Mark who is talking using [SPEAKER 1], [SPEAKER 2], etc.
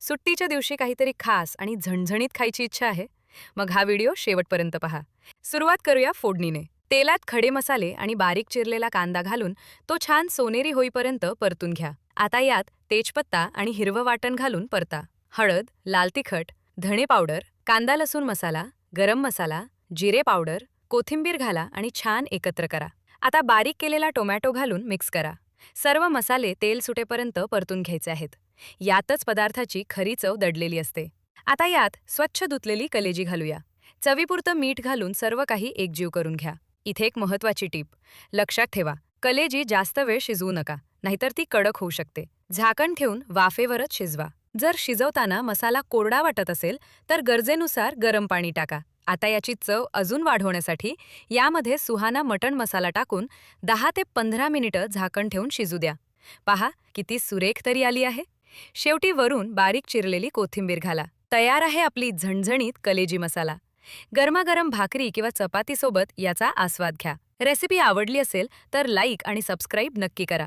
[SPEAKER 1] सुट्टीच्या दिवशी काहीतरी खास आणि झणझणीत खायची इच्छा आहे? मग हा व्हिडिओ शेवटपर्यंत पहा. सुरुवात करूया फोडणीने. तेलात खडे मसाले आणि बारीक चिरलेला कांदा घालून तो छान सोनेरी होईपर्यंत परतून घ्या. आता यात तेजपत्ता आणि हिरवं वाटण घालून परता. हळद, लाल तिखट, धणे पावडर, कांदा लसूण मसाला, गरम मसाला, जिरे पावडर, कोथिंबीर घाला आणि छान एकत्र करा. आता बारीक केलेला टोमॅटो घालून मिक्स करा. सर्व मसाले तेल सुटेपर्यंत परतून घ्यायचे आहेत. यातच पदार्थाची खरी चव दडलेली असते. आता यात स्वच्छ धुतलेली कलेजी घालूया. चवीपुरतं मीठ घालून सर्व काही एकजीव करून घ्या. इथे एक महत्त्वाची टीप. लक्षात ठेवा, कलेजी जास्त वेळ शिजवू नका, नाहीतर ती कडक होऊ शकते. झाकण ठेवून वाफेवरच शिजवा. जर शिजवताना मसाला कोरडा वाटत असेल तर गरजेनुसार गरम पाणी टाका. आता याची चव अजून वाढवण्यासाठी यामध्ये सुहाना मटण मसाला टाकून 10 ते 15 मिनिटं झाकण ठेवून शिजू द्या. पहा किती सुरेख तरी आली आहे. शेवटी वरून बारीक चिरलेली कोथिंबीर घाला. तयार आहे आपली झणझणीत कलेजी मसाला. गरमागरम भाकरी किंवा चपातीसोबत याचा आस्वाद घ्या. रेसिपी आवडली असेल तर लाईक आणि सबस्क्राईब नक्की करा.